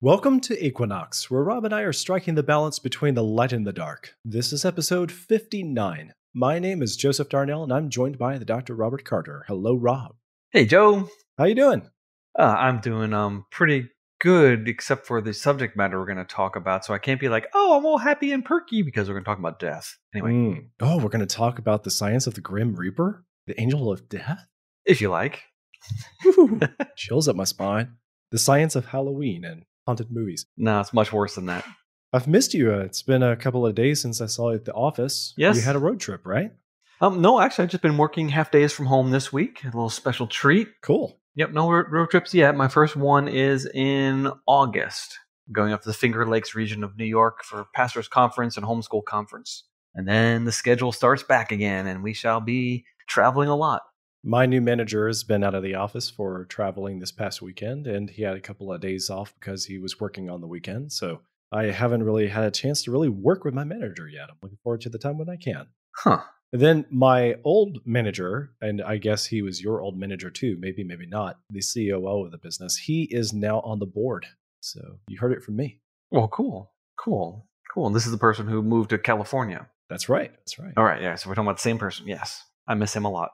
Welcome to Equinox, where Rob and I are striking the balance between the light and the dark. This is episode 59. My name is Joseph Darnell, and I'm joined by the Dr. Robert Carter. Hello, Rob. Hey, Joe. How you doing? I'm doing pretty good, except for the subject matter we're going to talk about. So I can't be like, oh, I'm all happy and perky because we're going to talk about death. Anyway. Oh, we're going to talk about the science of the Grim Reaper? The Angel of Death? If you like. Chills up my spine. The science of Halloween and haunted movies. No, it's much worse than that. I've missed you. It's been a couple of days since I saw you at the office. Yes. You had a road trip, right? No, actually, I've just been working half days from home this week. A little special treat. Cool. Yep, no road trips yet. My first one is in August, going up to the Finger Lakes region of New York for Pastors Conference and Homeschool Conference. And then the schedule starts back again, and we shall be traveling a lot. My new manager has been out of the office for traveling this past weekend, and he had a couple of days off because he was working on the weekend. So I haven't really had a chance to really work with my manager yet. I'm looking forward to the time when I can. Huh. And then my old manager, and I guess he was your old manager too, maybe not, the COO of the business, he is now on the board. So you heard it from me. Well, cool. And this is the person who moved to California. That's right. All right, yeah, so we're talking about the same person. Yes, I miss him a lot.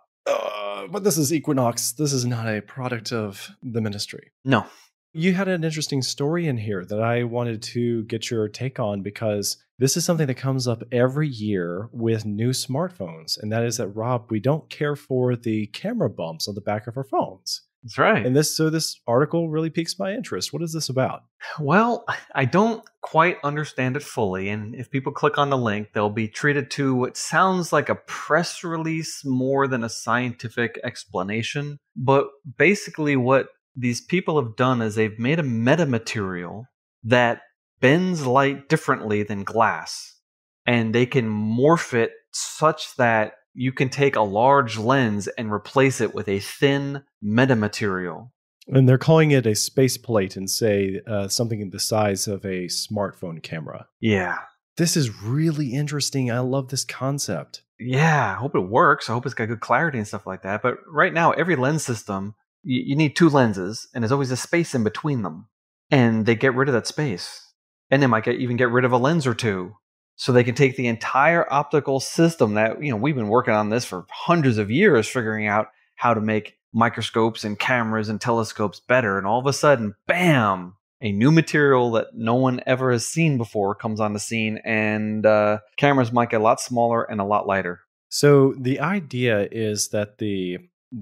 But this is Equinox. This is not a product of the ministry. No. You had an interesting story in here that I wanted to get your take on because this is something that comes up every year with new smartphones. And that is that, Rob, we don't care for the camera bumps on the back of our phones. That's right. And this article really piques my interest. What is this about? Well, I don't quite understand it fully. And if people click on the link, they'll be treated to what sounds like a press release more than a scientific explanation. But basically what these people have done is they've made a metamaterial that bends light differently than glass. And they can morph it such that you can take a large lens and replace it with a thin metamaterial. And they're calling it a space plate and say something in the size of a smartphone camera. Yeah. This is really interesting. I love this concept. Yeah, I hope it works. I hope it's got good clarity and stuff like that. But right now, every lens system, you need two lenses, and there's always a space in between them. And they get rid of that space. And they might even get rid of a lens or two. So they can take the entire optical system that, we've been working on this for hundreds of years, figuring out how to make microscopes and cameras and telescopes better. And all of a sudden, bam, a new material that no one ever has seen before comes on the scene. And cameras might get a lot smaller and a lot lighter. So the idea is that the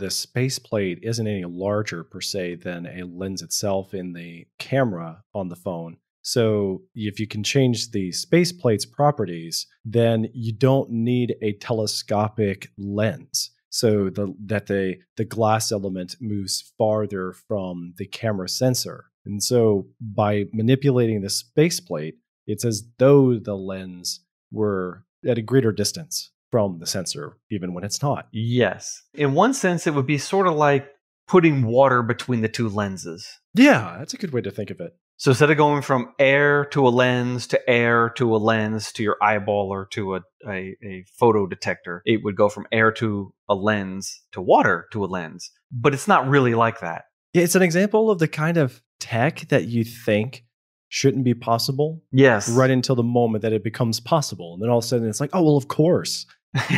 space plate isn't any larger per se than a lens itself in the camera on the phone. So if you can change the space plate's properties, then you don't need a telescopic lens. So that the glass element moves farther from the camera sensor. And so by manipulating the space plate, it's as though the lens were at a greater distance from the sensor, even when it's not. Yes. In one sense, it would be sort of like putting water between the two lenses. Yeah, that's a good way to think of it. So instead of going from air to a lens to air to a lens to your eyeball or to a photo detector, it would go from air to a lens to water to a lens. But it's not really like that. Yeah, it's an example of the kind of tech that you think shouldn't be possible. Yes. Right until the moment that it becomes possible. And then all of a sudden it's like, oh, well, of course.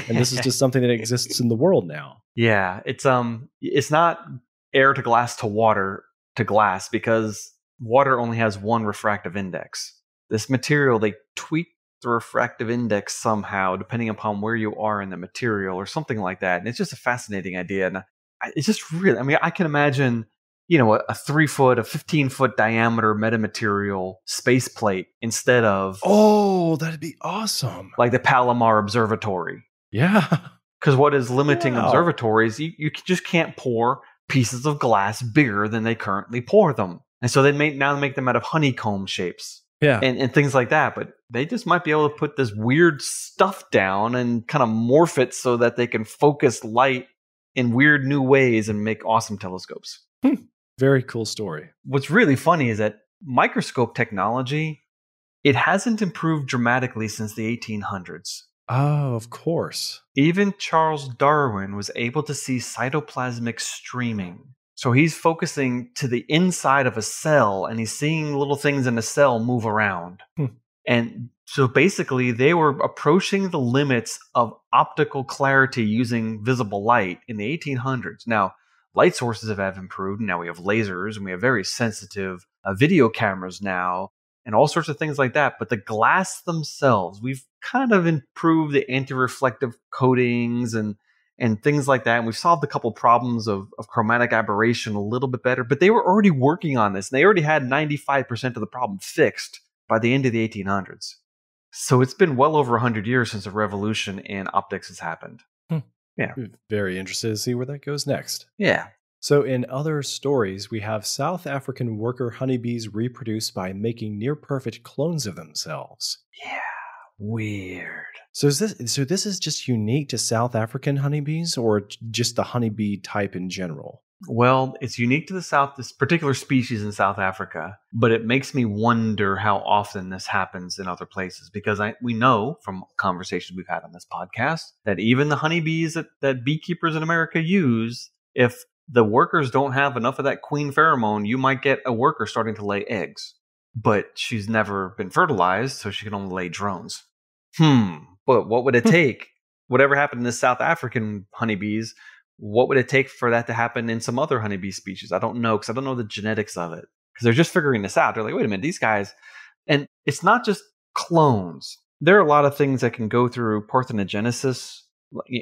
And this is just something that exists in the world now. Yeah, it's not air to glass to water to glass because water only has one refractive index. This material, they tweak the refractive index somehow, depending upon where you are in the material or something like that. And it's just a fascinating idea. And it's just really, I can imagine, a 3-foot, a 15-foot diameter metamaterial space plate instead of... Oh, that'd be awesome. Like the Palomar Observatory. Yeah. Because what is limiting observatories, you just can't pour pieces of glass bigger than they currently pour them. And so they now make them out of honeycomb shapes. Yeah. And things like that. But they just might be able to put this weird stuff down and kind of morph it so that they can focus light in weird new ways and make awesome telescopes. Very cool story. What's really funny is that microscope technology, it hasn't improved dramatically since the 1800s. Oh, of course. Even Charles Darwin was able to see cytoplasmic streaming. So he's focusing to the inside of a cell, and he's seeing little things in the cell move around. And so basically, they were approaching the limits of optical clarity using visible light in the 1800s. Now, light sources have improved. Now we have lasers, and we have very sensitive video cameras now, and all sorts of things like that. But the glass themselves, we've kind of improved the anti-reflective coatings and things like that. And we've solved a couple problems of chromatic aberration a little bit better. But they were already working on this, and they already had 95% of the problem fixed by the end of the 1800s. So it's been well over 100 years since a revolution in optics has happened. Yeah. Very interested to see where that goes next. Yeah. So in other stories, we have South African worker honeybees reproduce by making near-perfect clones of themselves. Yeah. Weird. So this is just unique to South African honeybees, or just the honeybee type in general? Well, it's unique to this particular species in South Africa, but it makes me wonder how often this happens in other places, because we know from conversations we've had on this podcast that even the honeybees that beekeepers in America use, if the workers don't have enough of that queen pheromone, you might get a worker starting to lay eggs. But she's never been fertilized, so she can only lay drones. But what would it take? Whatever happened to the South African honeybees, what would it take for that to happen in some other honeybee species? I don't know, because I don't know the genetics of it. Because they're just figuring this out. They're like, wait a minute, these guys... And it's not just clones. There are a lot of things that can go through parthenogenesis,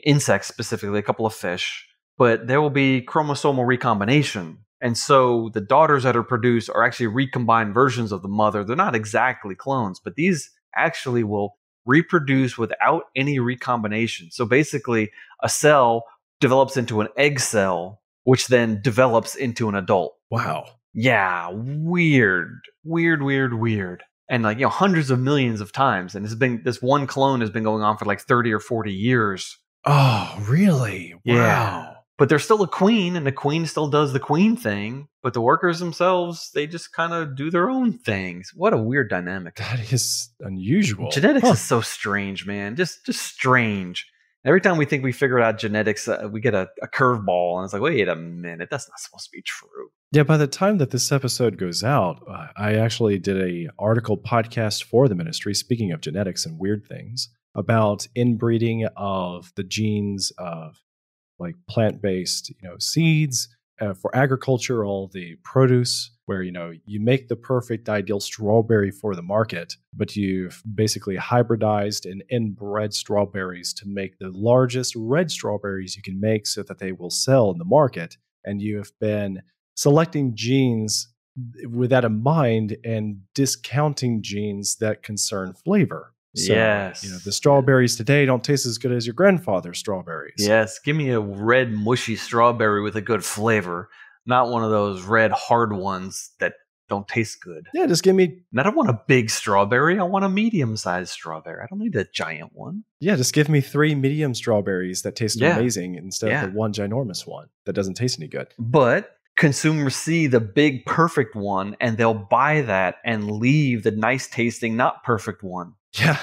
insects specifically, a couple of fish. But there will be chromosomal recombination. And so the daughters that are produced are actually recombined versions of the mother. They're not exactly clones, but these actually will reproduce without any recombination. So basically, a cell develops into an egg cell, which then develops into an adult. Wow. Yeah, weird. And hundreds of millions of times. And this one clone has been going on for like 30 or 40 years. Oh, really? Wow. Yeah. But there's still a queen, and the queen still does the queen thing. But the workers themselves, they just kind of do their own things. What a weird dynamic. That is unusual. Genetics is so strange, man. Just strange. Every time we think we figured out genetics, we get a curveball, and it's like, wait a minute, that's not supposed to be true. Yeah, by the time that this episode goes out, I actually did a article podcast for the ministry, speaking of genetics and weird things, about inbreeding of the genes of like plant-based, seeds for agriculture, all the produce, where, you make the perfect ideal strawberry for the market, but you've basically hybridized and inbred strawberries to make the largest red strawberries you can make so that they will sell in the market. And you have been selecting genes with that in mind and discounting genes that concern flavor. So, yes. The strawberries today don't taste as good as your grandfather's strawberries. Yes. Give me a red, mushy strawberry with a good flavor, not one of those red, hard ones that don't taste good. Yeah, just give me... And I don't want a big strawberry. I want a medium-sized strawberry. I don't need a giant one. Yeah, just give me 3 medium strawberries that taste amazing instead of the one ginormous one that doesn't taste any good. But consumers see the big, perfect one, and they'll buy that and leave the nice-tasting, not perfect one. Yeah,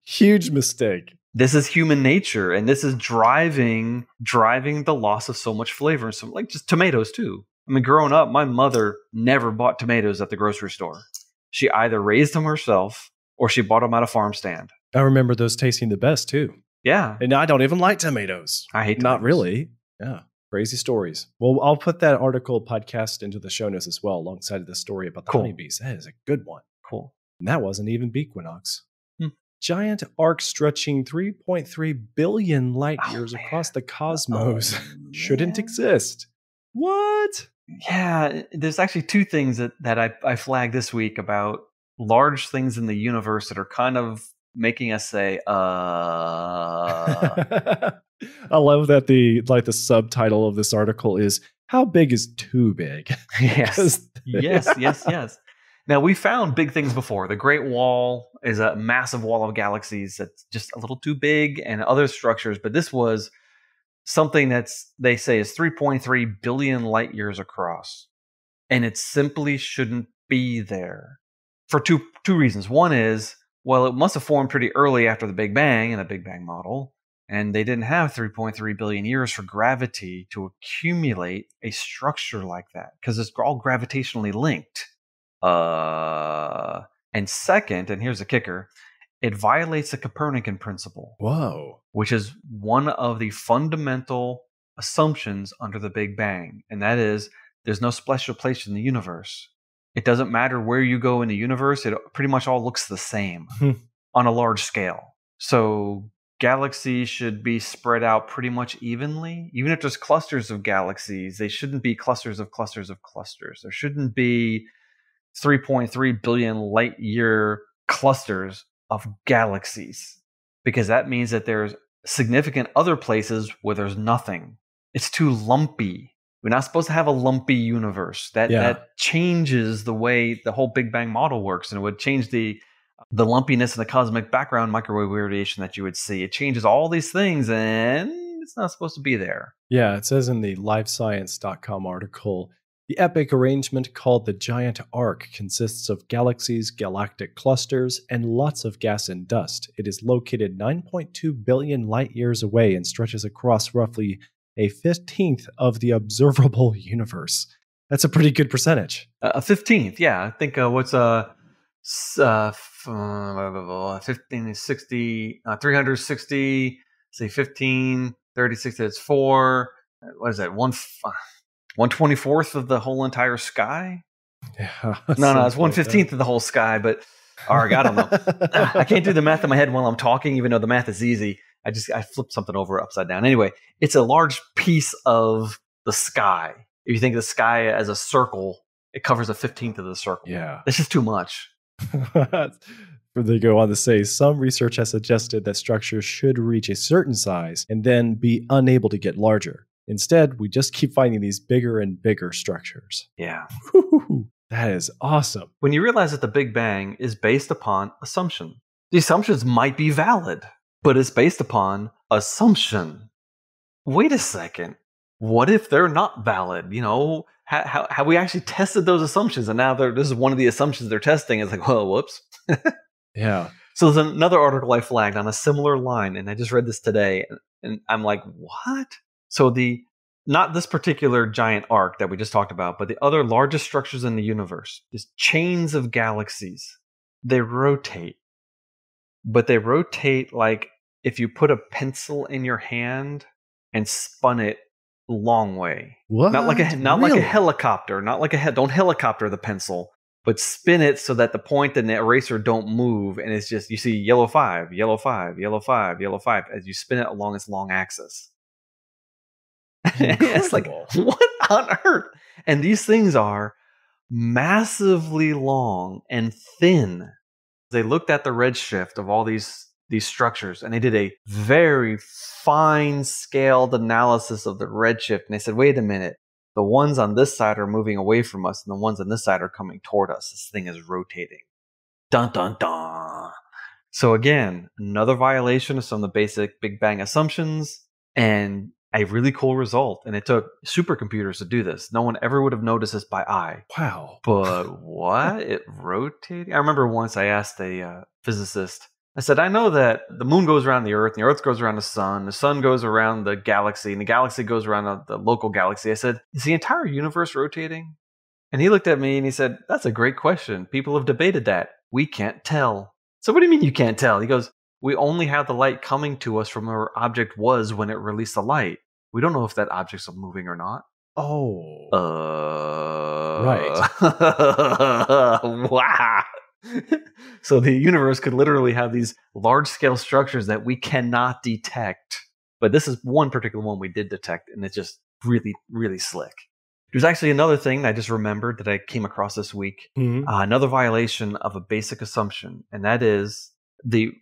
huge mistake. This is human nature, and this is driving the loss of so much flavor. And so, like just tomatoes too. I mean, growing up, my mother never bought tomatoes at the grocery store. She either raised them herself or she bought them at a farm stand. I remember those tasting the best too. Yeah, and I don't even like tomatoes. I hate tomatoes. Not really. Yeah, crazy stories. Well, I'll put that article podcast into the show notes as well, alongside of the story about the honeybees. That is a good one. Cool. And that wasn't even beequinox. Giant arc stretching 3.3 billion light years across the cosmos shouldn't exist. What? Yeah, there's actually 2 things that I flagged this week about large things in the universe that are kind of making us say, I love that the subtitle of this article is, "How big is too big?" Yes. Yes. Now, we found big things before. The Great Wall is a massive wall of galaxies that's just a little too big, and other structures. But this was something they say is 3.3 billion light years across. And it simply shouldn't be there for two reasons. One is, well, it must have formed pretty early after the Big Bang in a Big Bang model. And they didn't have 3.3 billion years for gravity to accumulate a structure like that because it's all gravitationally linked. And second, and here's the kicker, it violates the Copernican principle. Whoa. Which is one of the fundamental assumptions under the Big Bang. And that is there's no special place in the universe. It doesn't matter where you go in the universe. It pretty much all looks the same on a large scale. So galaxies should be spread out pretty much evenly. Even if there's clusters of galaxies, they shouldn't be clusters of clusters of clusters. There shouldn't be 3.3 billion light year clusters of galaxies, because that means that there's significant other places where there's nothing. It's too lumpy. We're not supposed to have a lumpy universe. That changes the way the whole Big Bang model works, and it would change the lumpiness and the cosmic background microwave radiation that you would see. It changes all these things, and it's not supposed to be there. Yeah, it says in the livescience.com article, the epic arrangement called the Giant Arc consists of galaxies, galactic clusters, and lots of gas and dust. It is located 9.2 billion light years away and stretches across roughly a 15th of the observable universe. That's a pretty good percentage. A 15th, yeah. I think what's 15 is 60, 360, say 15, 30, 60, that's 4. What is that? 1/24th of the whole entire sky? Yeah, no, it's 1/15th of the whole sky, but I don't know. I can't do the math in my head while I'm talking, even though the math is easy. I flipped something over upside down. Anyway, it's a large piece of the sky. If you think of the sky as a circle, it covers a 15th of the circle. Yeah. It's just too much. They go on to say, some research has suggested that structures should reach a certain size and then be unable to get larger. Instead, we just keep finding these bigger and bigger structures. Yeah. That is awesome. When you realize that the Big Bang is based upon assumption, the assumptions might be valid, but it's based upon assumption. Wait a second. What if they're not valid? You know, have we actually tested those assumptions? And now this is one of the assumptions they're testing. It's like, well, whoops. Yeah. So there's another article I flagged on a similar line, and I just read this today, and I'm like, what? So not this particular giant arc that we just talked about, but the other largest structures in the universe, these chains of galaxies, they rotate. But they rotate like if you put a pencil in your hand and spun it long way. What? Not like a helicopter, don't helicopter the pencil, but spin it so that the point and the eraser don't move, and it's just, you see yellow 5, yellow 5, yellow 5, yellow 5 as you spin it along its long axis. It's like, what on earth? And these things are massively long and thin. They looked at the redshift of all these structures, and they did a very fine scaled analysis of the redshift. And they said, wait a minute, the ones on this side are moving away from us, and the ones on this side are coming toward us. This thing is rotating. Dun, dun, dun. So again, another violation of some of the basic Big Bang assumptions, and a really cool result. And it took supercomputers to do this. No one ever would have noticed this by eye. Wow. But what? It rotated? I remember once I asked a physicist, I said, I know that the moon goes around the Earth goes around the sun goes around the galaxy, and the galaxy goes around the local galaxy. I said, is the entire universe rotating? And he looked at me and he said, that's a great question. People have debated that. We can't tell. So what do you mean you can't tell? He goes, we only have the light coming to us from where our object was when it released the light. We don't know if that object's moving or not. Oh. Right. Wow. So the universe could literally have these large-scale structures that we cannot detect. But this is one particular one we did detect, and it's just really, really slick. There's actually another thing I just remembered that I came across this week. Mm-hmm. Another violation of a basic assumption, and that is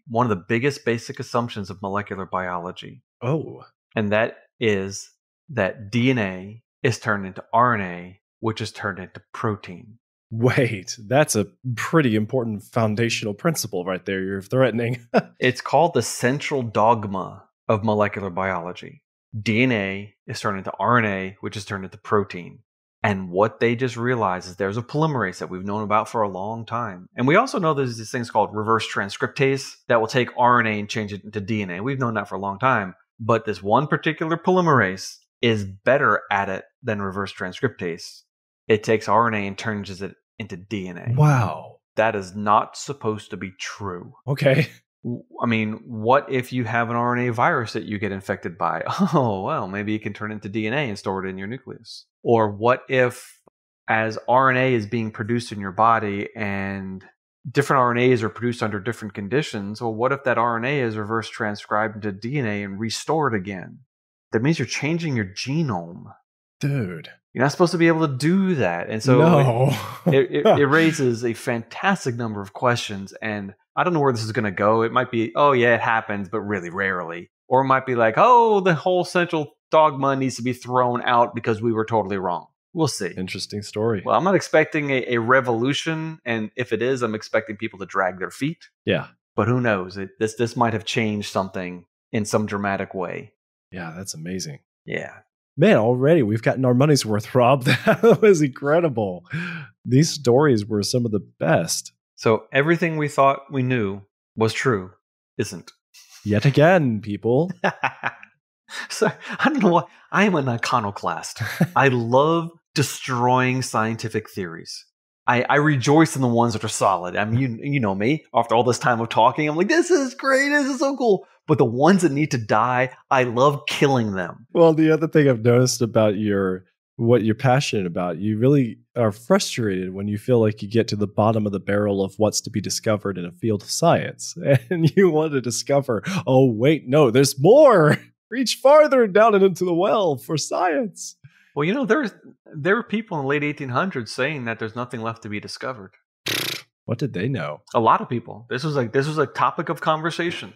one of the biggest basic assumptions of molecular biology. Oh. And that is that DNA is turned into RNA, which is turned into protein. Wait, that's a pretty important foundational principle right there you're threatening. It's called the central dogma of molecular biology. DNA is turned into RNA, which is turned into protein. And what they just realized is there's a polymerase that we've known about for a long time. And we also know there's these things called reverse transcriptase that will take RNA and change it into DNA. We've known that for a long time. But this one particular polymerase is better at it than reverse transcriptase. It takes RNA and turns it into DNA. Wow. That is not supposed to be true. Okay. I mean, what if you have an RNA virus that you get infected by? Oh, well, maybe you can turn it into DNA and store it in your nucleus. Or what if, as RNA is being produced in your body and different RNAs are produced under different conditions, well, what if that RNA is reverse transcribed into DNA and restored again? That means you're changing your genome. Dude. You're not supposed to be able to do that. And so No. it raises a fantastic number of questions. And I don't know where this is going to go. It might be, oh, yeah, it happens, but really rarely. Or it might be like, oh, the whole central dogma needs to be thrown out because we were totally wrong. We'll see. Interesting story. Well, I'm not expecting a revolution. And if it is, I'm expecting people to drag their feet. Yeah. But who knows? This might have changed something in some dramatic way. Yeah, that's amazing. Yeah. Man, already we've gotten our money's worth, Rob. That was incredible. These stories were some of the best. So everything we thought we knew was true, isn't. Yet again, people. So I don't know why. I am an iconoclast. I love destroying scientific theories. I rejoice in the ones that are solid. I mean, you know me. After all this time of talking, I'm like, this is great. This is so cool. But the ones that need to die, I love killing them. Well, the other thing I've noticed about what you're passionate about, you really are frustrated when you feel like you get to the bottom of the barrel of what's to be discovered in a field of science. And you want to discover, oh, wait, no, there's more. Reach farther down and into the well for science. Well, you know, there were people in the late 1800s saying that there's nothing left to be discovered. What did they know? A lot of people. This was a topic of conversation.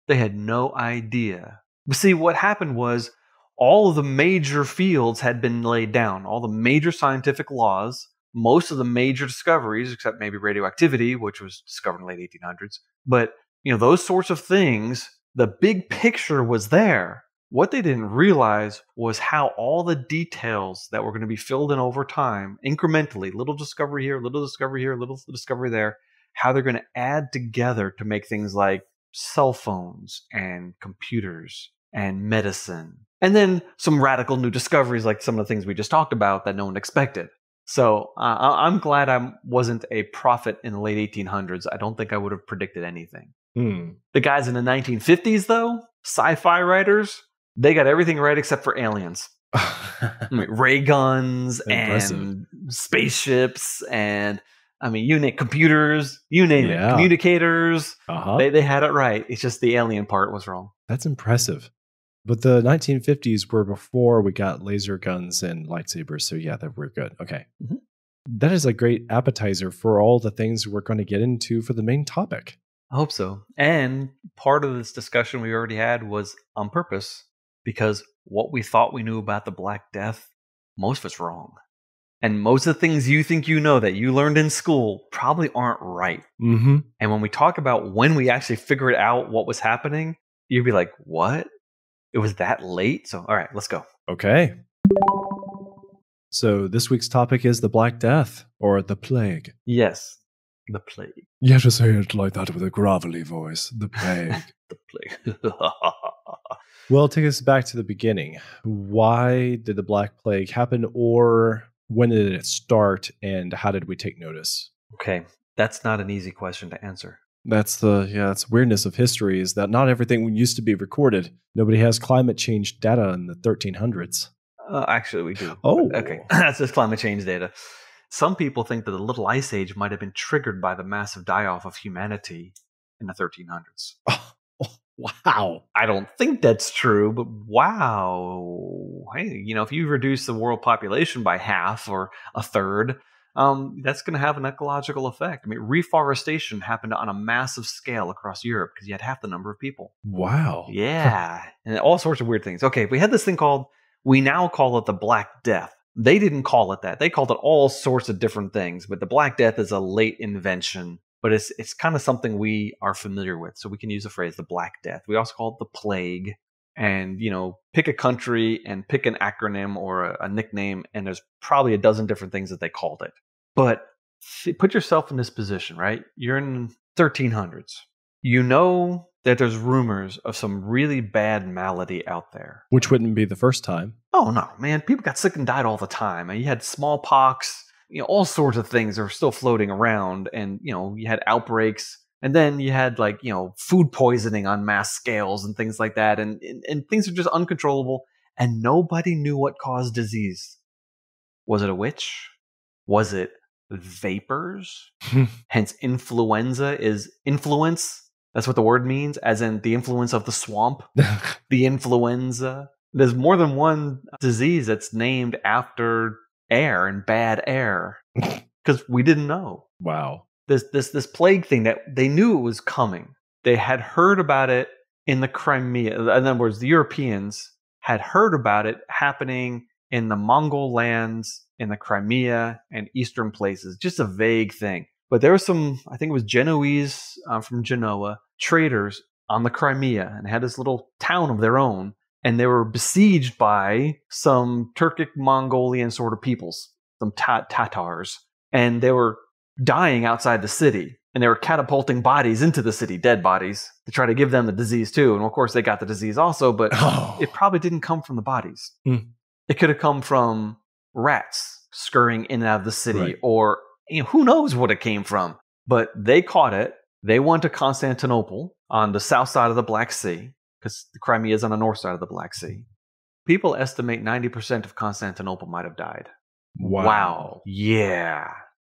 They had no idea. But see, what happened was all of the major fields had been laid down. All the major scientific laws, most of the major discoveries, except maybe radioactivity, which was discovered in the late 1800s. But, you know, those sorts of things, the big picture was there. What they didn't realize was how all the details that were going to be filled in over time, incrementally, little discovery here, little discovery here, little discovery there, how they're going to add together to make things like cell phones and computers and medicine. And then some radical new discoveries like some of the things we just talked about that no one expected. So I'm glad I wasn't a prophet in the late 1800s. I don't think I would have predicted anything. The guys in the 1950s, though, sci-fi writers, they got everything right except for aliens. I mean, ray guns and spaceships and, I mean, you name computers, you name it, communicators. They had it right. It's just the alien part was wrong. That's impressive. But the 1950s were before we got laser guns and lightsabers. So yeah, we're good. Okay. Mm-hmm. That is a great appetizer for all the things we're going to get into for the main topic. I hope so. And part of this discussion we already had was on purpose because what we thought we knew about the Black Death, most of it's wrong. And most of the things you think you know that you learned in school probably aren't right. Mm-hmm. And when we talk about when we actually figured out what was happening, you'd be like, what? It was that late? So, all right, let's go. Okay. So this week's topic is the Black Death, or the plague. Yes, the plague. You have to say it like that with a gravelly voice. The plague. The plague. Well, take us back to the beginning. Why did the Black Plague happen, or when did it start, and how did we take notice? Okay, that's not an easy question to answer. That's the weirdness of history, is that not everything used to be recorded. Nobody has climate change data in the 1300s. Actually, we do. Oh. Okay, that's just climate change data. Some people think that the Little Ice Age might have been triggered by the massive die-off of humanity in the 1300s. Oh, wow. I don't think that's true, but wow. Hey, you know, if you reduce the world population by half or a third, that's going to have an ecological effect. I mean, reforestation happened on a massive scale across Europe because you had half the number of people. Wow. Yeah. And all sorts of weird things. Okay, we had this thing we now call it the Black Death. They didn't call it that. They called it all sorts of different things, but the Black Death is a late invention, but it's kind of something we are familiar with. So we can use the phrase the Black Death. We also call it the plague. and pick a country and pick an acronym or a nickname, and there's probably a dozen different things that they called it. But put yourself in this position, right? You're in 1300s. You know that there's rumors of some really bad malady out there. Which wouldn't be the first time. Oh, no, man. People got sick and died all the time. And you had smallpox, all sorts of things that were still floating around. And, you had outbreaks. And then you had, food poisoning on mass scales and things like that. And things are just uncontrollable. And nobody knew what caused disease. Was it a witch? Was it vapors? Hence, influenza is influence. That's what the word means, as in the influence of the swamp. The influenza. There's more than one disease that's named after air and bad air because we didn't know. Wow. This plague thing that they knew it was coming. They had heard about it in the Crimea. In other words, the Europeans had heard about it happening in the Mongol lands, in the Crimea, and eastern places. Just a vague thing. But there were some, I think it was Genoese from Genoa, traders on the Crimea, and had this little town of their own. And they were besieged by some Turkic Mongolian sort of peoples, some Tatars. And they were dying outside the city. And they were catapulting bodies into the city, dead bodies, to try to give them the disease too. And of course, they got the disease also, but it probably didn't come from the bodies. It could have come from rats scurrying in and out of the city, right. Or who knows what it came from. But they caught it. They went to Constantinople on the south side of the Black Sea, because the Crimea is on the north side of the Black Sea. People estimate 90% of Constantinople might have died. Wow. Yeah.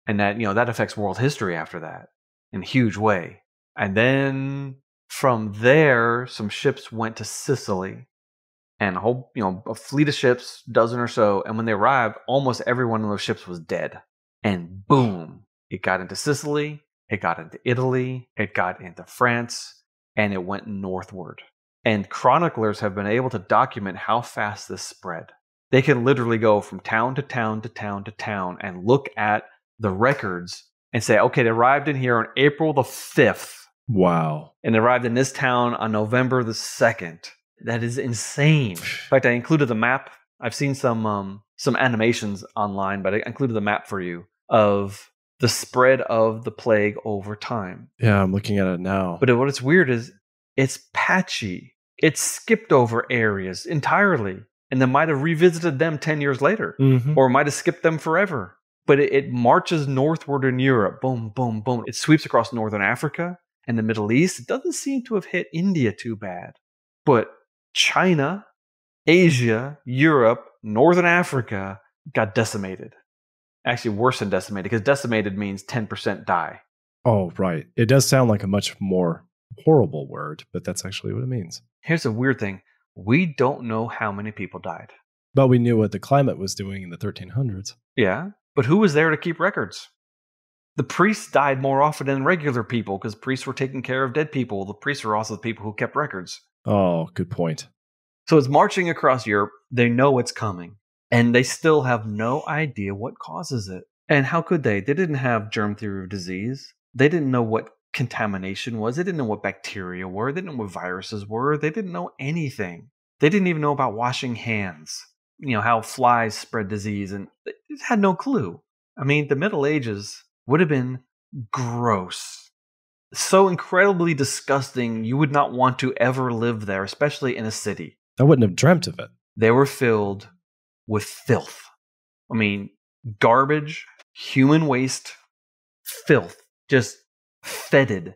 And that, that affects world history after that in a huge way. And then from there, some ships went to Sicily. And a whole, a fleet of ships, dozen or so. And when they arrived, almost every one of those ships was dead. And boom, it got into Sicily, it got into Italy, it got into France, and it went northward. And chroniclers have been able to document how fast this spread. They can literally go from town to town to town to town and look at the records and say, okay, they arrived in here on April the 5th. Wow. And they arrived in this town on November the 2nd. That is insane. In fact, I included the map. I've seen some animations online, but I included the map for you of the spread of the plague over time. Yeah, I'm looking at it now. But what's weird is it's patchy. It skipped over areas entirely, and then might have revisited them 10 years later, or might have skipped them forever. But it marches northward in Europe. Boom, boom, boom. It sweeps across northern Africa and the Middle East. It doesn't seem to have hit India too bad. But China, Asia, Europe, Northern Africa got decimated. Actually, worse than decimated, because decimated means 10% die. Oh, right. It does sound like a much more horrible word, but that's actually what it means. Here's a weird thing. We don't know how many people died. But we knew what the climate was doing in the 1300s. Yeah, but who was there to keep records? The priests died more often than regular people, because priests were taking care of dead people. The priests were also the people who kept records. Oh, good point. So it's marching across Europe. They know it's coming. And they still have no idea what causes it. And how could they? They didn't have germ theory of disease. They didn't know what contamination was. They didn't know what bacteria were. They didn't know what viruses were. They didn't know anything. They didn't even know about washing hands. How flies spread disease. And they had no clue. I mean, the Middle Ages would have been gross. So incredibly disgusting, you would not want to ever live there, especially in a city. I wouldn't have dreamt of it. They were filled with filth. I mean, garbage, human waste, filth, just fetid.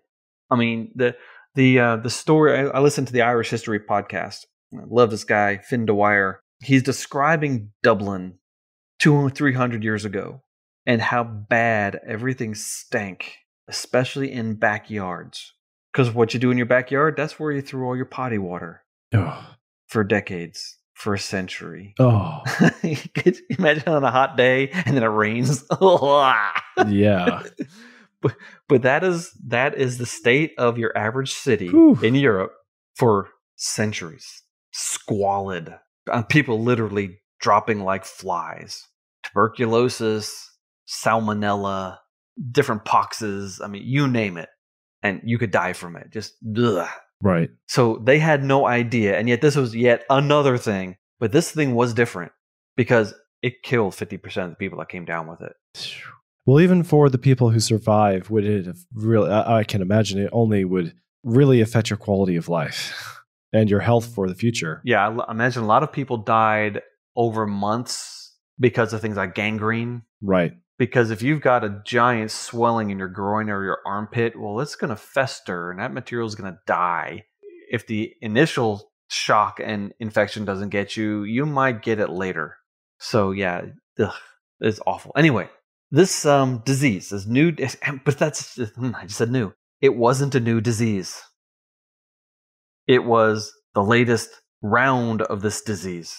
I mean, the story, I listened to the Irish History podcast. I love this guy, Finn Dwyer. He's describing Dublin 200-300 years ago and how bad everything stank, especially in backyards. Because what you do in your backyard, that's where you threw all your potty water. Oh. For decades, for a century. Oh. You could imagine on a hot day and then it rains. Yeah. But that is the state of your average city in Europe for centuries. Squalid. People literally dropping like flies. Tuberculosis, salmonella, different poxes. I mean, you name it. And you could die from it. Just ugh. Right. So they had no idea. And yet this was yet another thing. But this thing was different because it killed 50% of the people that came down with it. Well, even for the people who survive, would it have really, I can imagine it only would really affect your quality of life and your health for the future. Yeah, I imagine a lot of people died over months because of things like gangrene. Right. Because if you've got a giant swelling in your groin or your armpit, well, it's going to fester and that material is going to die. If the initial shock and infection doesn't get you, you might get it later. So yeah, it's awful. Anyway, this disease is new, but I just said new. It wasn't a new disease. It was the latest round of this disease.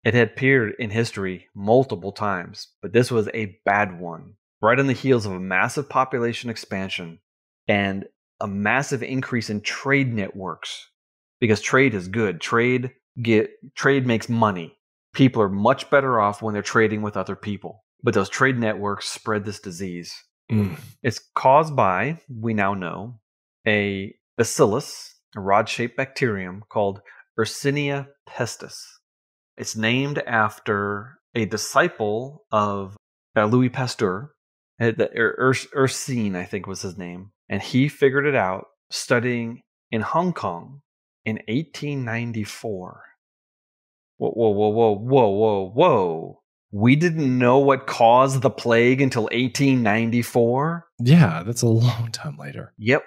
It had appeared in history multiple times, but this was a bad one. Right on the heels of a massive population expansion and a massive increase in trade networks. Because trade is good. Trade makes money. People are much better off when they're trading with other people. But those trade networks spread this disease. It's caused by, we now know, a bacillus, a rod-shaped bacterium called Yersinia pestis. It's named after a disciple of Louis Pasteur. Yersin, I think, was his name. And he figured it out studying in Hong Kong in 1894. Whoa. We didn't know what caused the plague until 1894? Yeah, that's a long time later. Yep.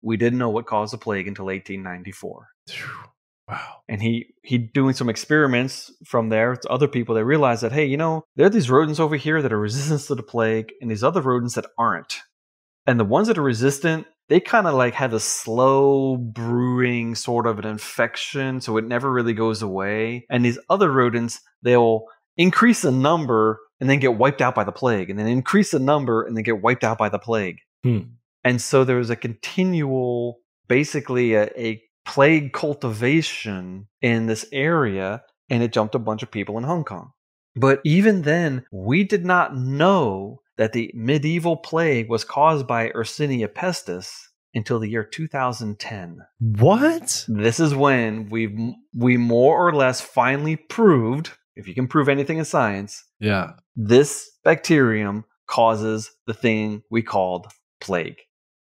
We didn't know what caused the plague until 1894. Wow. And he doing some experiments from there to other people. They realized that, hey, there are these rodents over here that are resistant to the plague and these other rodents that aren't. And the ones that are resistant, they kind of like have a slow brewing sort of an infection, so it never really goes away. And these other rodents, they'll increase the number and then get wiped out by the plague, and then increase the number and then get wiped out by the plague. And so there was a continual, basically a plague cultivation in this area, and it jumped a bunch of people in Hong Kong. But even then, we did not know that the medieval plague was caused by Yersinia pestis until the year 2010. What? This is when we more or less finally proved, if you can prove anything in science, this bacterium causes the thing we called plague.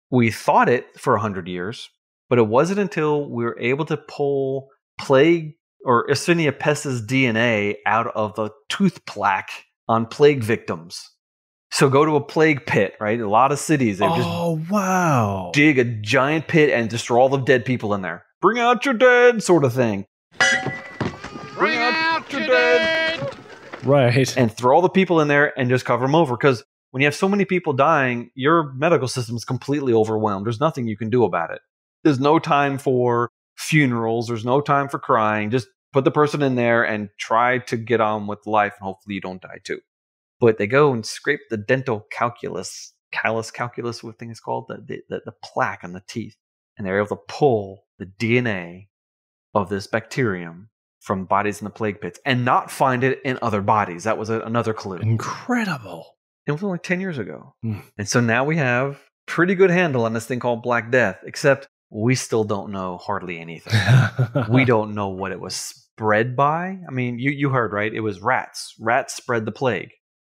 We thought it for 100 years, but it wasn't until we were able to pull plague or Yersinia pestis DNA out of the tooth plaque on plague victims. So go to a plague pit, right? A lot of cities, they just dig a giant pit and just throw all the dead people in there. Bring out your dead, sort of thing. Bring out your dead. Right. And throw all the people in there and just cover them over. Because when you have so many people dying, your medical system is completely overwhelmed. There's nothing you can do about it. There's no time for funerals. There's no time for crying. Just put the person in there and try to get on with life, and hopefully you don't die too. But they go and scrape the dental callus, what thing is called, the plaque on the teeth, and they're able to pull the DNA of this bacterium from bodies in the plague pits and not find it in other bodies. That was another clue. Incredible. It was only 10 years ago. And so now we have pretty good handle on this thing called Black Death, except we still don't know hardly anything. We don't know what it was spread by. I mean, you heard, right? It was rats. Rats spread the plague.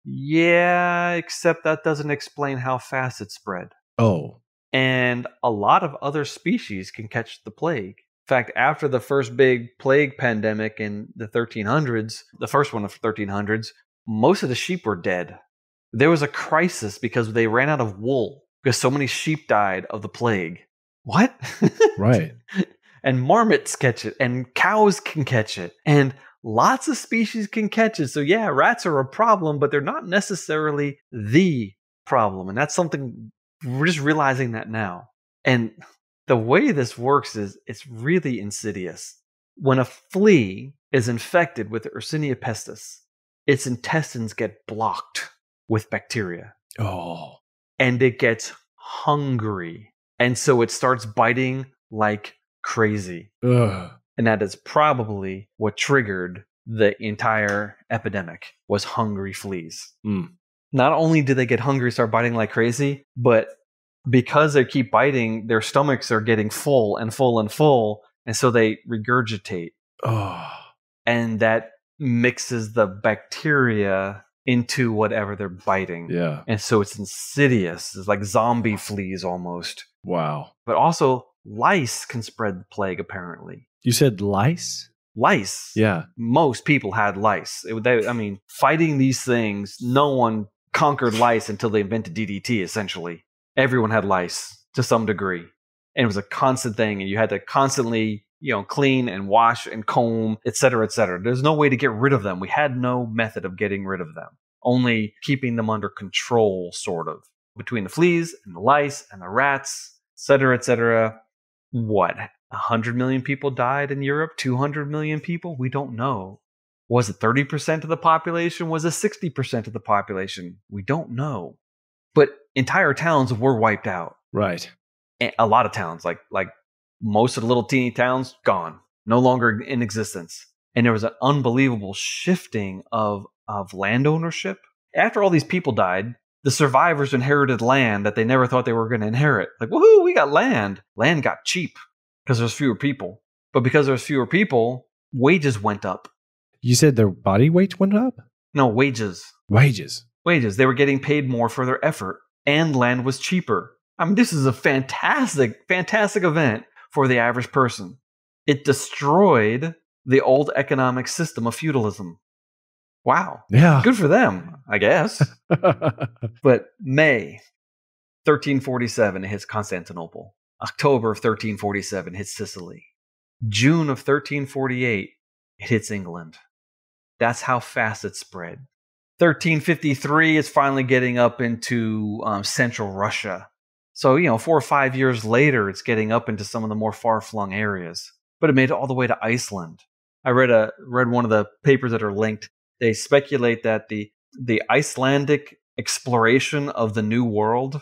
Yeah, except that doesn't explain how fast it spread. Oh. And a lot of other species can catch the plague. In fact, after the first big plague pandemic in the 1300s, the first one of the 1300s, most of the sheep were dead. There was a crisis because they ran out of wool because so many sheep died of the plague. What? Right. And marmots catch it, and cows can catch it, and lots of species can catch it. So yeah, rats are a problem, but they're not necessarily the problem. And that's something we're just realizing that now. And the way this works is it's really insidious. When a flea is infected with Yersinia pestis, its intestines get blocked with bacteria. Oh. And it gets hungry. And so it starts biting like crazy. Ugh. And that is probably what triggered the entire epidemic, was hungry fleas. Not only did they get hungry, start biting like crazy, but because they keep biting, their stomachs are getting full and full and full, and so they regurgitate. Oh, And that mixes the bacteria into whatever they're biting. yeah. And so it's insidious. It's like zombie fleas almost. Wow. But also, lice can spread the plague, apparently. You said lice? Lice. Yeah. Most people had lice. Fighting these things, no one conquered lice until they invented DDT, essentially. Everyone had lice to some degree. And it was a constant thing, and you had to constantly, clean and wash and comb, et cetera, et cetera. There's no way to get rid of them. We had no method of getting rid of them, only keeping them under control, sort of. Between the fleas and the lice and the rats, et cetera, et cetera. What? 100 million people died in Europe? 200 million people? We don't know. Was it 30% of the population? Was it 60% of the population? We don't know. But entire towns were wiped out. Right. And a lot of towns, like most of the little teeny towns, gone. No longer in existence. And there was an unbelievable shifting of land ownership. After all these people died, the survivors inherited land that they never thought they were going to inherit. Like, woohoo, we got land. Land got cheap because there's fewer people. But because there's fewer people, wages went up. You said their body weight went up? No, wages. Wages. They were getting paid more for their effort, and land was cheaper. I mean, this is a fantastic, fantastic event for the average person. It destroyed the old economic system of feudalism. Wow. Yeah. Good for them, I guess. But May 1347, it hits Constantinople. October of 1347 hits Sicily. June of 1348, it hits England. That's how fast it spread. 1353 is finally getting up into central Russia. So, 4 or 5 years later, it's getting up into some of the more far-flung areas. But it made it all the way to Iceland. I read one of the papers that are linked. They speculate that the Icelandic exploration of the New World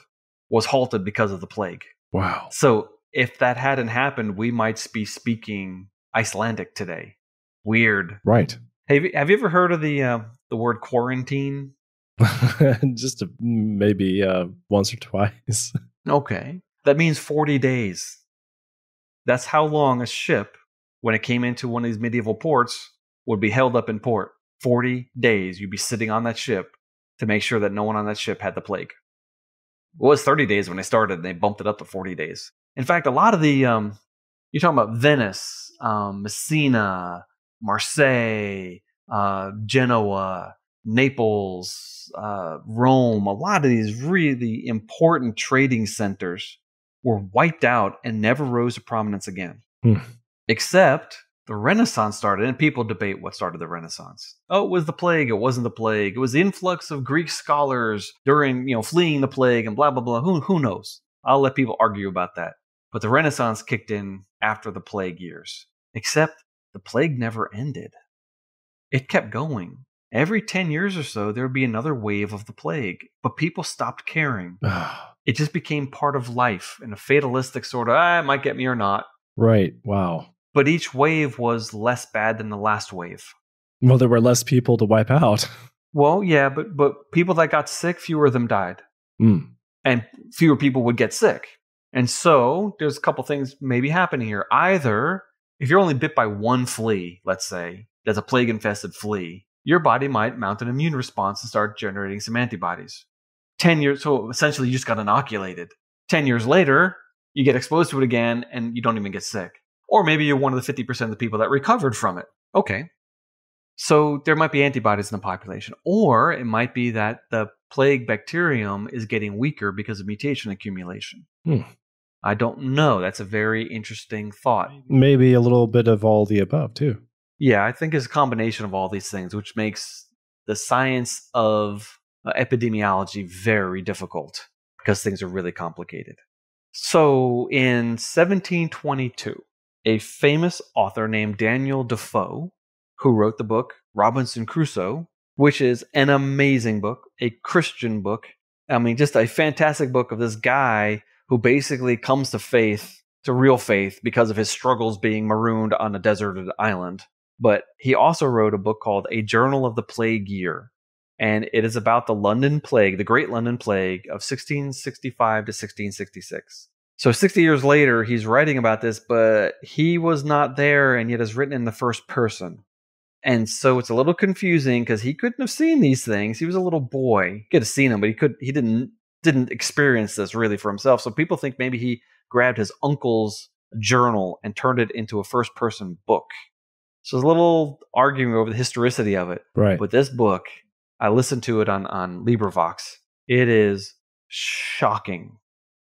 was halted because of the plague. Wow. So if that hadn't happened, we might be speaking Icelandic today. Weird. Right. Have you ever heard of the word quarantine? Just maybe once or twice. Okay. That means 40 days. That's how long a ship, when it came into one of these medieval ports, would be held up in port. 40 days you'd be sitting on that ship to make sure that no one on that ship had the plague. It was 30 days when they started, and they bumped it up to 40 days. In fact, a lot of the, you're talking about Venice, Messina, Marseille, Genoa, Naples, Rome, a lot of these really important trading centers were wiped out and never rose to prominence again. Except the Renaissance started, and people debate what started the Renaissance. Oh, it was the plague. It wasn't the plague. It was the influx of Greek scholars during, fleeing the plague and blah, blah, blah. Who knows? I'll let people argue about that. But the Renaissance kicked in after the plague years. Except the plague never ended. It kept going. Every 10 years or so, there would be another wave of the plague. But people stopped caring. It just became part of life in a fatalistic sort of, it might get me or not. Right. Wow. But each wave was less bad than the last wave. Well, there were less people to wipe out. Well, yeah, but people that got sick, fewer of them died. And fewer people would get sick. And so there's a couple things maybe happening here. Either, if you're only bit by one flea, let's say, that's a plague-infested flea, your body might mount an immune response and start generating some antibodies. 10 years, so essentially you just got inoculated. 10 years later, you get exposed to it again and you don't even get sick. Or maybe you're one of the 50% of the people that recovered from it. Okay. So there might be antibodies in the population. Or it might be that the plague bacterium is getting weaker because of mutation accumulation. I don't know. That's a very interesting thought. Maybe a little bit of all the above, too. Yeah, I think it's a combination of all these things, which makes the science of epidemiology very difficult because things are really complicated. So in 1722, a famous author named Daniel Defoe, who wrote the book Robinson Crusoe, which is an amazing book, a Christian book. I mean, just a fantastic book of this guy who basically comes to faith, to real faith, because of his struggles being marooned on a deserted island. But he also wrote a book called A Journal of the Plague Year. And it is about the London Plague, the Great London Plague of 1665 to 1666. So 60 years later, he's writing about this, but he was not there, and yet is written in the first person. And so it's a little confusing because he couldn't have seen these things. He was a little boy. He could have seen them, but he didn't experience this really for himself. So people think maybe he grabbed his uncle's journal and turned it into a first-person book. So there's a little arguing over the historicity of it. Right. But this book, I listened to it on LibriVox. It is shocking.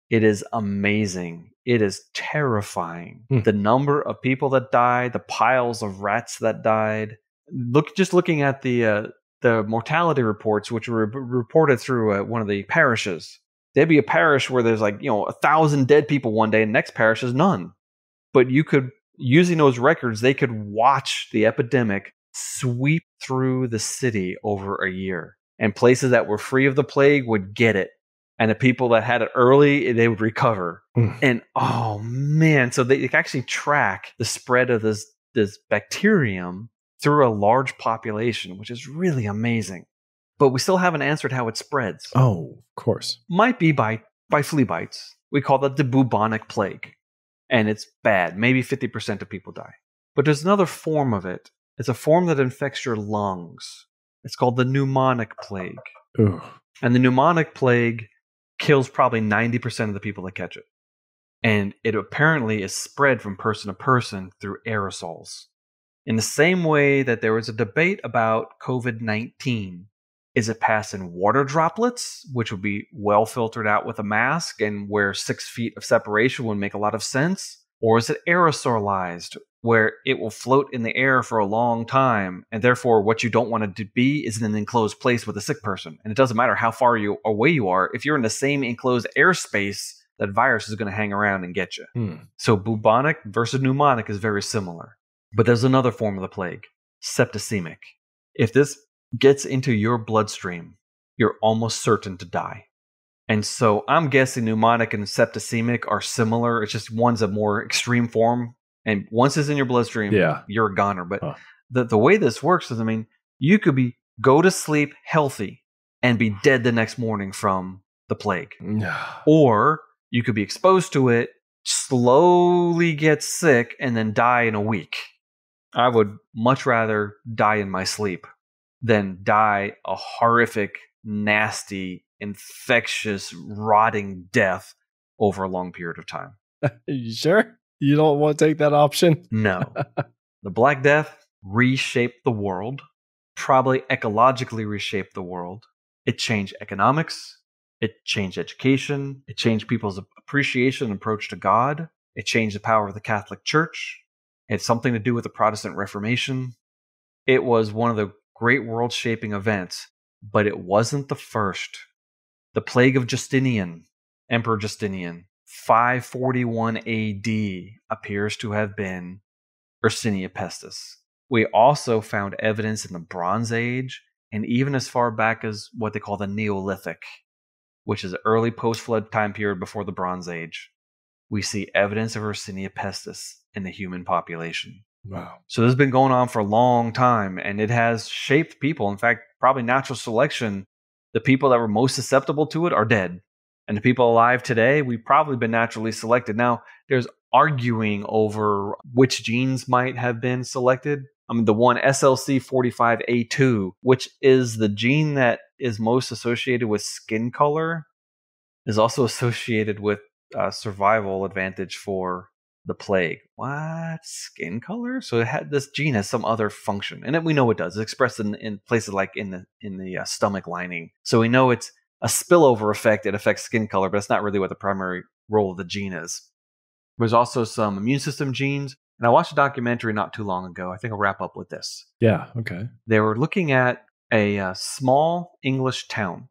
It is amazing. It is terrifying. The number of people that died, the piles of rats that died. Looking at the mortality reports, which were reported through one of the parishes. There'd be a parish where there's 1,000 dead people one day, and the next parish is none. But you could, using those records, they could watch the epidemic sweep through the city over a year. And places that were free of the plague would get it. And the people that had it early, they would recover. And oh man, so they actually track the spread of this bacterium through a large population, which is really amazing. But we still haven't answered how it spreads. Oh, of course. Might be by flea bites. We call that the bubonic plague. And it's bad. Maybe 50% of people die. But there's another form of it. It's a form that infects your lungs. It's called the pneumonic plague. Ugh. And the pneumonic plague kills probably 90% of the people that catch it. And it apparently is spread from person to person through aerosols. In the same way that there was a debate about COVID-19. Is it passed in water droplets, which would be well filtered out with a mask and where 6 feet of separation would make a lot of sense? Or is it aerosolized, where it will float in the air for a long time, and therefore what you don't want it to be is in an enclosed place with a sick person. And it doesn't matter how far away you are. If you're in the same enclosed airspace, that virus is going to hang around and get you. So bubonic versus pneumonic is very similar. But there's another form of the plague, septicemic. If this gets into your bloodstream, you're almost certain to die. And so I'm guessing pneumonic and septicemic are similar. It's just one's a more extreme form. And once it's in your bloodstream, you're a goner. But the way this works is, you could go to sleep healthy and be dead the next morning from the plague. Or you could be exposed to it, slowly get sick, and then die in a week. I would much rather die in my sleep than die a horrific, nasty, infectious, rotting death over a long period of time. You sure? You don't want to take that option? No. The Black Death reshaped the world, probably ecologically reshaped the world. It changed economics. It changed education. It changed people's appreciation and approach to God. It changed the power of the Catholic Church. It had something to do with the Protestant Reformation. It was one of the great world-shaping events, but it wasn't the first. The plague of Justinian, Emperor Justinian, 541 AD, appears to have been Yersinia pestis. We also found evidence in the Bronze Age, and even as far back as what they call the Neolithic, which is the early post-flood time period before the Bronze Age. We see evidence of Yersinia pestis in the human population. Wow. So this has been going on for a long time, and it has shaped people. In fact, probably natural selection, the people that were most susceptible to it are dead. And the people alive today, we've probably been naturally selected. Now, there's arguing over which genes might have been selected. The one SLC45A2, which is the gene that is most associated with skin color, is also associated with survival advantage for the plague. What? Skin color? So this gene has some other function, and we know it does. It's expressed in places like in the stomach lining. So we know it's a spillover effect. It affects skin color, but it's not really what the primary role of the gene is. There's also some immune system genes, and I watched a documentary not too long ago. I think I'll wrap up with this. Yeah. Okay. They were looking at a small English town,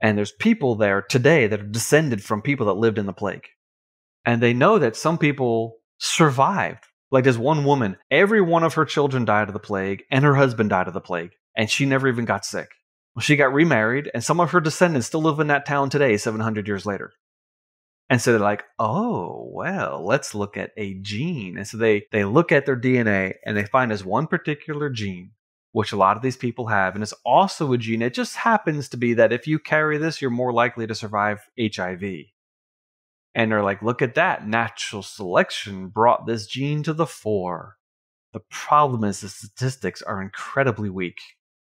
and there's people there today that are descended from people that lived in the plague. And they know that some people survived. Like there's one woman, every one of her children died of the plague, and her husband died of the plague, and she never even got sick. Well, she got remarried, and some of her descendants still live in that town today, 700 years later. And so they're like, oh, well, let's look at a gene. And so they look at their DNA, and they find this one particular gene, which a lot of these people have. And it's also a gene. It just happens to be that if you carry this, you're more likely to survive HIV. And they're like, look at that. Natural selection brought this gene to the fore. The problem is the statistics are incredibly weak.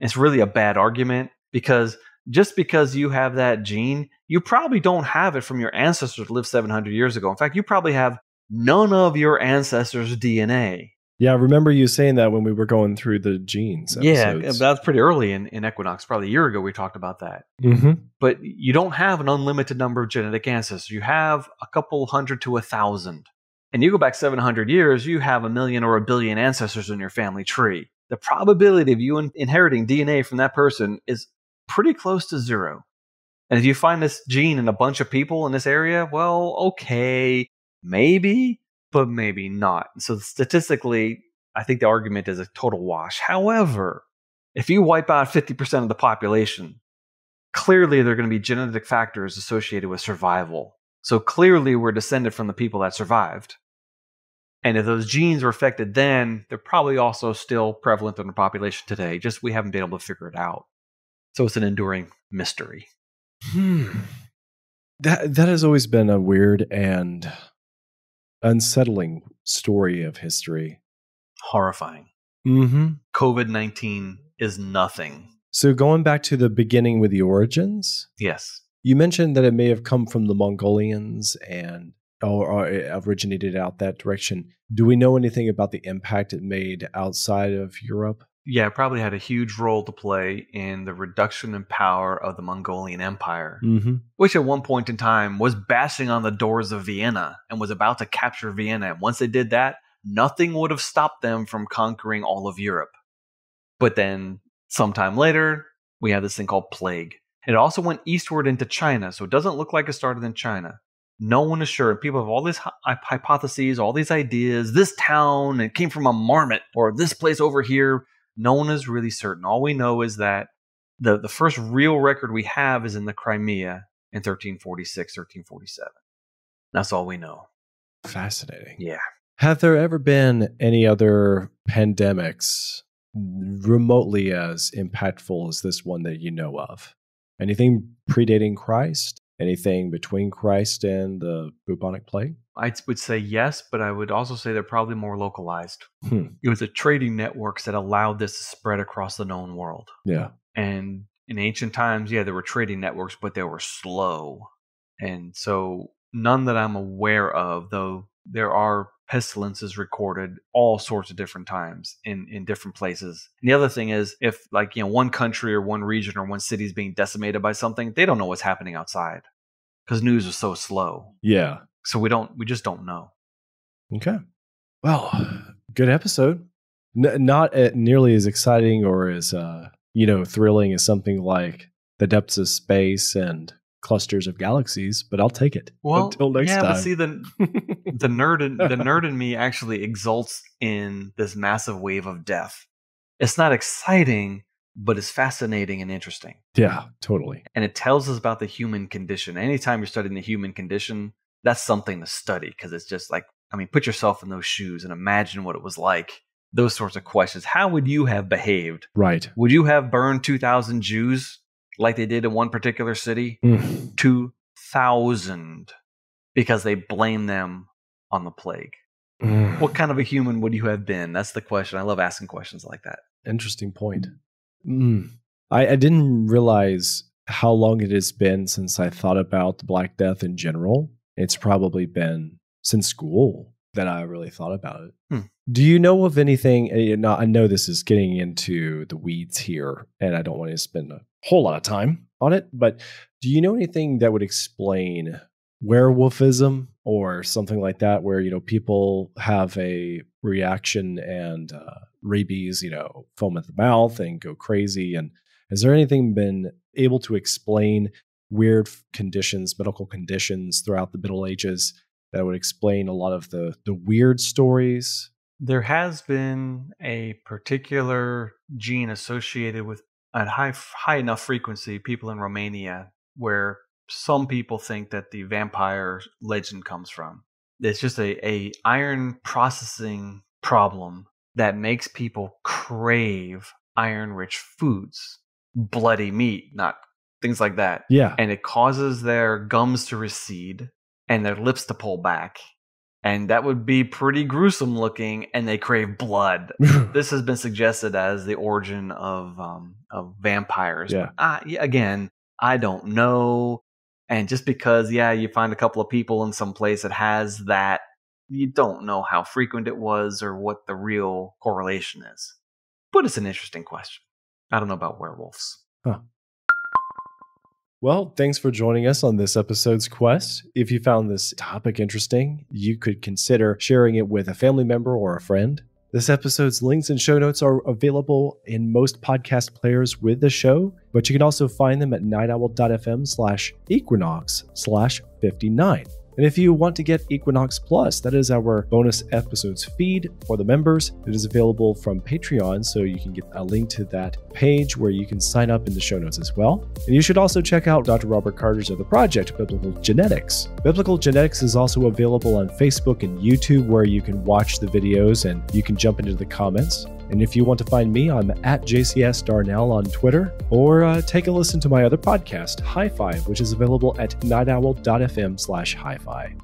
It's really a bad argument because just because you have that gene, you probably don't have it from your ancestors who lived 700 years ago. In fact, you probably have none of your ancestors' DNA. Yeah, I remember you saying that when we were going through the genes episodes. Yeah, that's pretty early in Equinox. Probably a year ago we talked about that. Mm-hmm. But you don't have an unlimited number of genetic ancestors. You have a couple hundred to 1,000. And you go back 700 years, you have 1 million or 1 billion ancestors in your family tree. The probability of you inheriting DNA from that person is pretty close to zero. And if you find this gene in a bunch of people in this area, well, okay, maybe, but maybe not. So statistically, I think the argument is a total wash. However, if you wipe out 50% of the population, clearly there are going to be genetic factors associated with survival. So clearly we're descended from the people that survived. And if those genes were affected then, they're probably also still prevalent in the population today. Just we haven't been able to figure it out. So it's an enduring mystery. That has always been a weird and unsettling story of history. Horrifying. Mm-hmm. COVID-19 is nothing. So going back to the beginning with the origins, Yes. you mentioned that it may have come from the Mongolians and or it originated out that direction. Do we know anything about the impact it made outside of Europe? Yeah, it probably had a huge role to play in the reduction in power of the Mongolian Empire, which at one point in time was bashing on the doors of Vienna and was about to capture Vienna. And once they did that, nothing would have stopped them from conquering all of Europe. But then sometime later, we have this thing called plague. It also went eastward into China, so it doesn't look like it started in China. No one is sure. People have all these hypotheses, all these ideas. This town, it came from a marmot, or this place over here. No one is really certain. All we know is that the first real record we have is in the Crimea in 1346, 1347. That's all we know. Fascinating. Yeah. Have there ever been any other pandemics remotely as impactful as this one that you know of? Anything predating Christ? Anything between Christ and the bubonic plague? I would say yes, but I would also say they're probably more localized. It was the trading networks that allowed this to spread across the known world. Yeah. And in ancient times, yeah, there were trading networks, but they were slow. And so none that I'm aware of, though there are pestilences recorded all sorts of different times in different places. And the other thing is, if one country or one region or one city is being decimated by something, they don't know what's happening outside because news is so slow. Yeah. So we just don't know. Okay. Well, good episode. Not nearly as exciting or as thrilling as something like the depths of space and clusters of galaxies, but I'll take it. Well, until next time. But see, the nerd in me actually exults in this massive wave of death. It's not exciting, but it's fascinating and interesting. Yeah, totally. And it tells us about the human condition. Anytime you're studying the human condition, that's something to study because it's just like, put yourself in those shoes and imagine what it was like. Those sorts of questions. How would you have behaved? Right. Would you have burned 2,000 Jews like they did in one particular city? 2,000 because they blame them on the plague. What kind of a human would you have been? That's the question. I love asking questions like that. Interesting point. I didn't realize how long it has been since I thought about the Black Death in general. It's probably been since school that I really thought about it. Do you know of anything? I know this is getting into the weeds here, and I don't want to spend a whole lot of time on it, but do you know anything that would explain werewolfism or something like that, where people have a reaction and rabies, foam at the mouth and go crazy? And has there anything been able to explain weird conditions, medical conditions throughout the Middle Ages that would explain a lot of the weird stories? There has been a particular gene associated with at high enough frequency, people in Romania, where some people think that the vampire legend comes from. It's just a iron processing problem that makes people crave iron-rich foods, bloody meat, not things like that. Yeah. And it causes their gums to recede and their lips to pull back. And that would be pretty gruesome looking, and they crave blood. This has been suggested as the origin of vampires. Yeah. But, again, I don't know. And just because, you find a couple of people in some place that has that, you don't know how frequent it was or what the real correlation is. But it's an interesting question. I don't know about werewolves. Huh. Well, thanks for joining us on this episode's quest. If you found this topic interesting, you could consider sharing it with a family member or a friend. This episode's links and show notes are available in most podcast players with the show, but you can also find them at nightowl.fm/equinox/59. And if you want to get Equinox Plus, that is our bonus episodes feed for the members. It is available from Patreon, so you can get a link to that page where you can sign up in the show notes as well. And you should also check out Dr. Robert Carter's other project, Biblical Genetics. Biblical Genetics is also available on Facebook and YouTube, where you can watch the videos and you can jump into the comments. And if you want to find me, I'm at JCS Darnell on Twitter, or take a listen to my other podcast, Hi-Fi, which is available at nightowl.fm/hi-fi.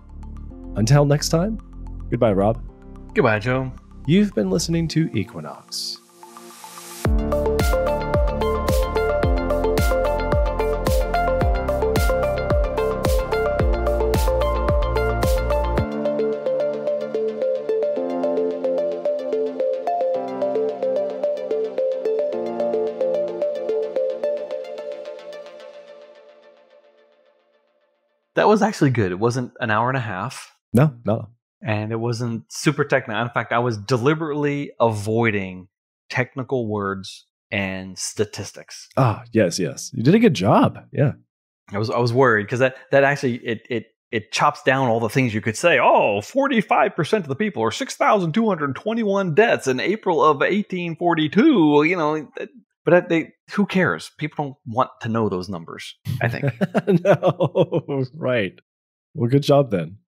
Until next time, goodbye, Rob. Goodbye, Joe. You've been listening to Equinox. That was actually good. It wasn't an hour and a half. No. And it wasn't super technical. In fact, I was deliberately avoiding technical words and statistics. Ah, yes. You did a good job. Yeah. I was worried because that actually it chops down all the things you could say. 45% of the people, or 6,221 deaths in April of 1842. But who cares? People don't want to know those numbers, I think. No, right. Well, good job then.